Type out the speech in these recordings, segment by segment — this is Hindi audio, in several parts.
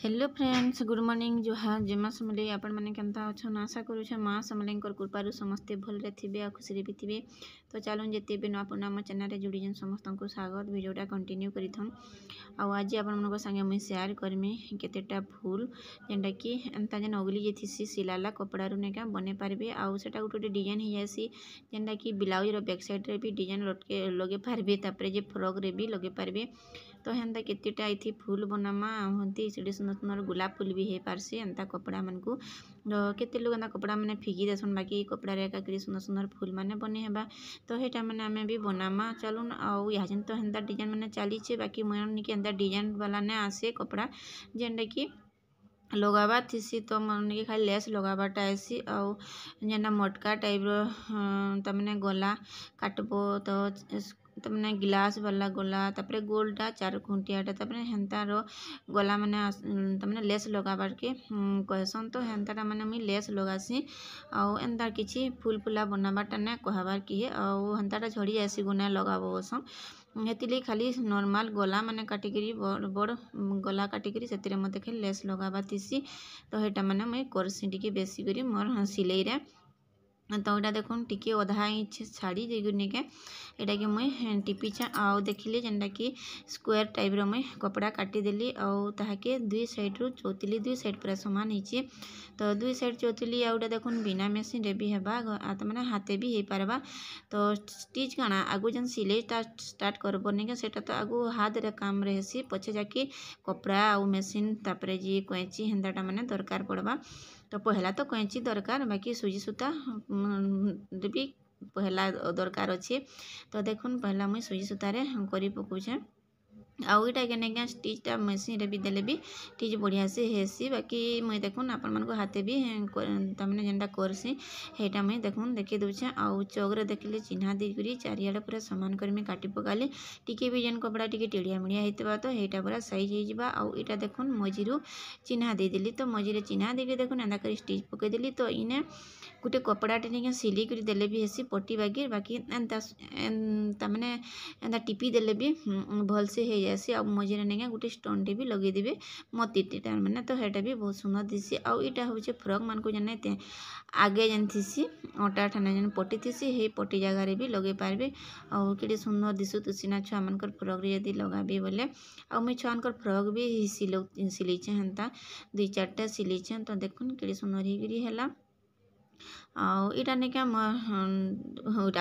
Hello friends, good morning. जुहार जय माँ समलेई। आपण मैंने केमता अच्छन आशा करुछे माँ समलेई कृपारू समस्ते भलरे थिबे आ खुशी भी थिबे। तो चलूँ जिते भी नुआ पुना मो चैनल जोड़ी समस्त को स्वागत। वीडियोटा कंटिन्यू करिथन। आज आपण मन संगे मुझे शेयर करमी केतेटा फूल जेनटा कि एंता जेन अगली जेथी सिलाला कपड़ा नेका बने पारे। आउ सेटा गोटे डिजाइन हो जासी जेनटा कि ब्लाउज रो बैक साइड रे भी डिजाइन लगे पारे, तापर जे फ्रॉक रे भी लगे पारे। तो हेन्ता केतेटा ये फूल बनामा हंती से सुंदर सुंदर गुलाब फूल भी हो पारसी एंता कपड़ा मन को। केते लोग एंता कपड़ा मैंने फिकी देसन, बाकी कपड़ा रे का सुंदर सुंदर फूल मैंने बने हेबा। तो हेटा मैंने आमे भी बनामा चलून। आउ यहाँ तो हेन्ता डिजाइन मैंने चलीचे, बाकी मन के एंता डिजाइन वाला ने आसे कपड़ा जेनटा कि लगावा थीसी। तो मन के खाली लेस लगावाटा आसी। आउ जेनटा मटका टाइप तमने गला काटबो तो तमने गिलास वाला गला, तापरे गोलटा चार खुंटियाटा, तापरे हेन्तार गला मैंने तमने लेस लगाबार के कहसन। तो हेन्ताटा मैंने मुई लेस लगासी। आउ एंता किछि फूल फुला बनाबाटा ने कहबार किए। आउ हेन्ताटा झड़ी जासी गुना लगाबो ओसम हेतिले खाली नॉर्मल गला मैंने काटिकरी बड़ गला काटिकरी से मते खाली लेस लगाबा थीसी। तो हेटा मैंने मुई करसी टिके बेसी करी मोर सिलाई रे। तो यहाँ देखुन टिके अधा इंच छाड़ी देने के यहाँ कि मुई टिपीछे। आउ देखिले जेनटा कि स्क्वायर टाइप रो मुई कपड़ा काटिदेली। आउ ताहाके दुई साइड रू चौतिली, दुई साइड पूरा समान होइए। तो दुई साइड चौतिली आउटा देखुन बिना मेसीन रे भी हेबा, मैंने हाथे भी हो पारबा। तो स्टिच काना आगु जन सिलाई स्टार्ट करबनी के सेटा तो आगु हाथ रे काम रहेसी, पछे जाके कपड़ा आउ मेसीन तापरे जी कैंची हेन्दाटा मैंने दरकार पड़बा। तो पहला तो कैंची दरकार, बाकी सुजी सूता भी पहला दरकार अच्छे। तो देखुन पहला मुई सुजी सूतारे करी पकाउछे। आउ इटा के नेगा स्टिचटा मशीन रे भी देले भी स्टिच बढ़िया से हेसी। बाकी मुई देखुन आपण मन को हाथे भी तमने जेनटा करसी हेटा मुई देखुन देखि दउछे। आउ चौक देखिले चिन्हा दी करी चारियाडे पूरा समान करमी काटी पकाली। टिके भी जेन कपड़ा टिके टेढ़िया मेढ़िया हेतबा तो हेटा पूरा साइज हो जिबा। आउ इटा देखुन मझिरु चिन्हा दे देली। तो मझिरे चिन्हा देके देखुन एंदा करी स्टिच पके देली। तो इने गोटे कपड़ाटे नहीं सिलाई कर देले भी हेसी पट्टी बागी, बाकी एंता तमने एंता टिपी देले भी भल से हो जासी। आ मझे नहीं गोटे स्टोन टे भी लगे देवे मोतीटा मैंने। तो हेटा भी बहुत सुंदर दिसी। आउ इटा हूँ फ्रॉक मान को जाने आगे जेन थीसी अटा ठाना जेन पट्टी थीसी हे पट्टी जगार भी लगे पारे। आउ कि सुंदर दिशु तुसीना छुआ मानकर फ्रॉक रे यदि लगाबे बोले। आउ मुई छुआनकर फ्रॉक भी सिलेचे हेन्ता दुई चारटा सिलेचे। तो देखुन कि सुंदर होगी है। आउ इटा निका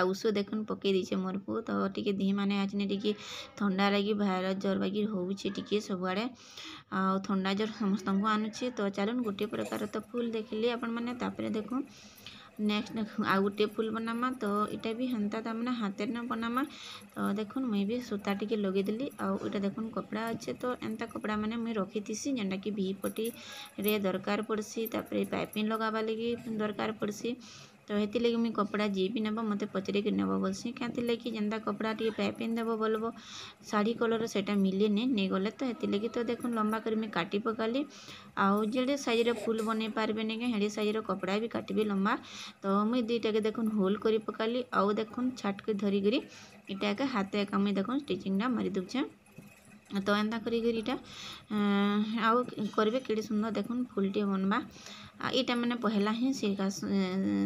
उस देखुन पकई दीचे मोर पु। तो टिके दी माने आज टिके थंडा लगी भाइरस जर बागी होउछे टिके सबुआड़े। आउ थंडा जर समस्त को आनुछे। तो चलन गोटे प्रकार तो फूल देखिले आपण मैंने। तापरे देखो नेक्स्ट आउ गोटे फूल बनामा। तो इटा भी हेन्ता तमने हाथ न बनामा। तो देखुन मुई भी सूता टिके लगे देली। आउ इटा देखुन कपड़ा अच्छे। तो एंता कपड़ा मैंने मुई रखी थीसी जेनटा कि भी पट्टी रे दरकार पड़सी, तापर पाइपिंग लगावा लगी दरकार पड़सी। तो हेती लगी मुई कपड़ा जी भी नेब मते पचरे के नेब बोलसी क्या लगी जेनता कपड़ा टी पाइपिंग देव बोलबो शाढ़ी कलर सेटा मिले नहीं गले। तो हेती लगी तो देखुन लंबा कर मुई काटी पकाली। आउ जेडे साइज रे फूल बने पारबे नहीं हेडे साइज रो कपड़ा भी काटबी लंबा। तो मुई दुईटा के देखुन होल करी पकाली। आउ देखुन छाट के धरी करी इटा के हाथ एका मुई देखुन स्टिचिंगटा मारी दूचे। तो एंता करीटा आउ करबे कि सुंदर देखुन फूलटे बनवा। इटा मैंने पहला ही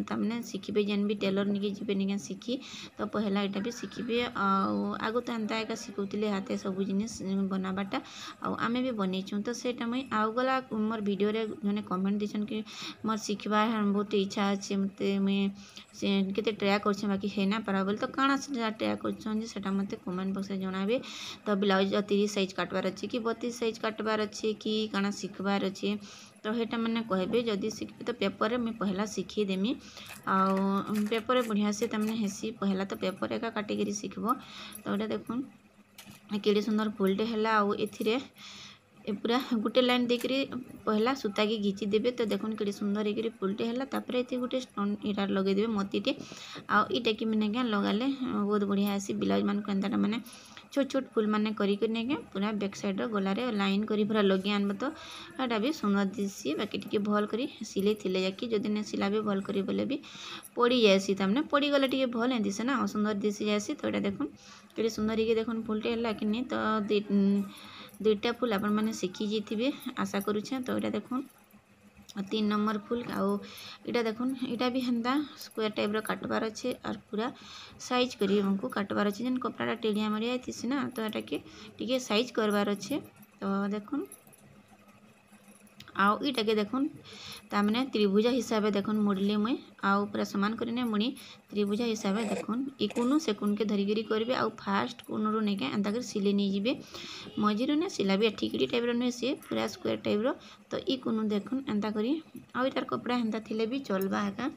तमने शिखिबे जेन भी टेलर निके जीवे निके शिखी। तो पहला इटा भी शिखिबे। आगु तो एंता एका शिखुले हाथे सब जिनिस बनाबाटा। आमे भी बनईचु। तो सेटा मुई आउ गला मोर वीडियो रे जने कमेंट दिछन कि मोर शिखबा बहुत इच्छा अच्छे मते मुई केते ट्राई करछे बाकी हेना पारा बोल। तो काଣା से ट्राई करछन जे सेटा मते कमेंट बॉक्स रे जणाबे। तो ब्लाउज 30 साइज काटबार अच्छे कि 32 साइज काटबार अच्छे कि काଣା शिखबार अच्छे। तो हेटा मैंने कहबे जदि शिखबे तो पेपर में पहला शिखी देमी। आउ पेपर बढ़िया से तमने हेसी पहला तो पेपर एका काटिकी शिखब। तो ये देखुन कि सुंदर फूलटे है। आउ एथिरे पूरा गोटे लाइन देकरी पहला सूता के घिची देबे। तो देखुन कि सुंदर होकर फूलटे है। तापर ये गोटे स्टोन इटार लगे देबे मोतीटे। आउ इटा कि मैंने क्या लगाले बहुत बढ़िया आसी ब्लाउज मान को एंता मैंने छोट छोट फूल माने करी पूरा बैक साइड गलारे लाइन करी पूरा लगे आनब। तो यहाँ भी सुंदर दिसी। बाकी टिके भल करी सिले थिले जाकि जदि नहीं सिलाबे भल करी बोले भी पड़ी जाएसी। तमने पड़ी गले टिके भल नहीं दिसे ना सुंदर दिसी जाएसी। तो यहाँ देखुन कि सुंदर ही देखुन फूलटे है कि नहीं। तो दुईटा फुल आपण मैंने शिखी जाइए आशा करुचे। तो यहाँ देखुन 3 नंबर फुल आउ इटा देखुन इटा भी हेन्ता स्क्वायर टाइप काटबार अच्छे और पूरा साइज करी हमको काटबार अच्छे जेन कपड़ा टेढ़िया मरिया थी ना तो यहाँ के टिके साइज करबार अच्छे। तो देखुन आउ इटा के देखुन तामने त्रिभुजा हिसाब से देखुन मुड़ली मुई आउ पूरा समान करने मुड़ी त्रिभुजा हिसाब से देखुन ई कोनु से कोन के धरिकी करेंगे आउ फास्ट कोनरू नहीं के एंता कर सिले नहीं जीवे मझीरू ने सिला भी ठिकड़ी टाइप नुहे सी पूरा स्क्वायर टाइप तो ई कोनु देखुन एंता करी आउ इटार कपड़ा हेन्ता थिले भी चलबा है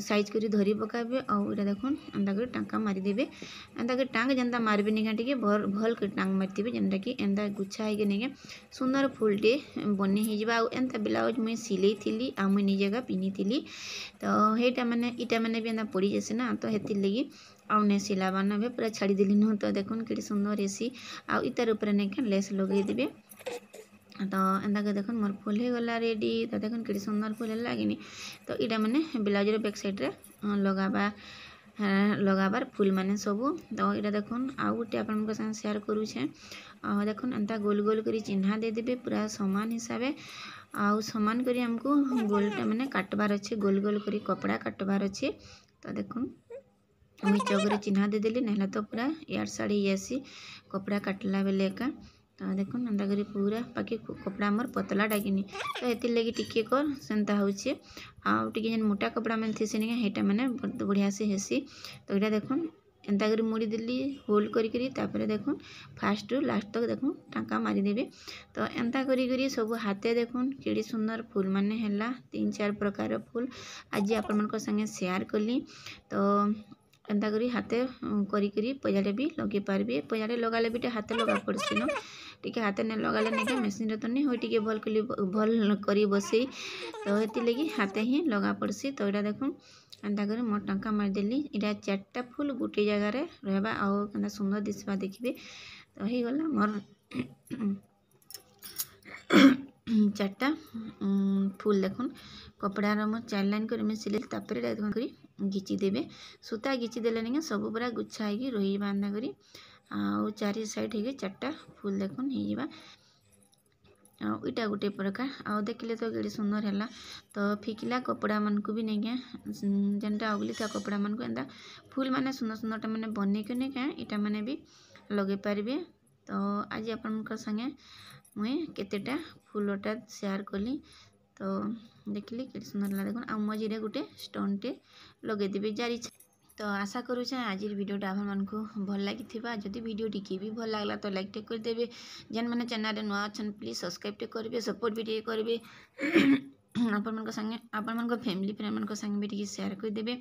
साइज करी धरी पकाबे आउ इटा देखुन एंता कर टांका मारिदेवे एंता कर टांग जेनता मारबे नहीं टे भल कर टांग मारिदेवे जेनटा कि एंता गुच्छा है नहीं सुंदर फुलटे बनी ही जावा आउ एंता ब्लाउज मुई सिले थी आ मुई निज जगह पिनी थी। तो हेटा मैंने इटा मैंने भी एंता पड़ी जैसे ना तो हेतिर लगी आउ ने सिलाबार ना भी पूरा छाड़ी देली नु। तो देखुन कि सुंदर एसी आउ इतार ऊपर नहीं लेस लगे देवे। तो एंता के देखुन मोर फुल हो गला रेडी। तो देखुन कि सुंदर फुल लगे तो इटा मैंने ब्लाउज बैक साइड रे लगाबार फुल माने सबू। तो इटा देखुन आउ गोटे आप शेयर करुचे देखुन एंता गोल गोल कर चिन्हा दे देबे पूरा समान हिसाब से आउ समान करी हमको गोलटा मैंने काटबार अच्छे गोल गोल करी कपड़ा काटबार अच्छे। तो देखुन मुई चौक चिन्हा दे देली ना तो पूरा यार साड़ी आसी कपड़ा काटला बेले का। तो देखुन एंता करी पूरा बाकी कपड़ा मोर पतला डाकिनी तो ये लगी टिके कर सेंता होचे आउ टिके जेन मोटा कपड़ा में थी से हेटा मैंने बहुत बढ़िया से हेसी। तो यहाँ देखुन एंता करी मुड़ी देली होल्ड करी तापर देखुन फास्ट रु लास्ट तक देखुन टाँका मारिदेवे। तो एंता करी सब हाथे देखुन कि सुंदर फुल माने हैला 3-4 प्रकार फुल आज आपण मन संगे शेयर कली। तो एंता करी हाथे करी पजाड़े भी लगे पारबे पजाड़े लगाले भी हाथे लगा पड़सी न टिके हाथे ने लगाले नहीं मेसीन तो नहीं हो टिके भल करी बसई तो ये लगी हाथे ही लगा पड़सी। तो यहाँ देखुन एंता कर मोर टाँका मारिदेली इटा 4टा फुल गोटे जगार रहबा आउ केंता सुंदर दिसबा देखिए। तो हो गला मोर 4टा फुल देखुन कपड़ार मोर 4 लाइन कर सिले तापर देखुन करी घिची देवे सूता घिची देले नहीं सब पूरा गुच्छा है रही बांधा करी आउ 4 साइड है 4टा फुल देखुन हो इटा गोटे प्रकार आउ देखिले तो केड़ी सुंदर है। तो फिकिला कपड़ा मन को भी नहीं क्या जेनटा अगली था कपड़ा मन को एंता फुल माने सुंदर सुंदरटा मैंने बन के नहीं क्या इटा मैंने भी लगे पारे। तो आज आपण संगे मुई केतेटा फुलटा शेयर कली तो देखिली कि सुंदर लगा देखुन आ मझे गोटे स्टोनटे लगे देवे जारी। तो आशा करुचे आज वीडियोटा आपको भल लगी जदि वीडियो टी भी भल लगला तो लाइक टे करदे जेन मैंने चैनल नुआ अच्छा प्लीज सब्सक्राइब टे करेंगे सपोर्ट भी टे करेंगे आपण फैमिली फ्रेंड संगे भी टी शेयर करदे।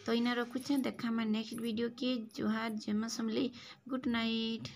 तो इना रखुचे देखा नेक्स्ट वीडियो के जोहार जय मां समलेई गुड नाइट।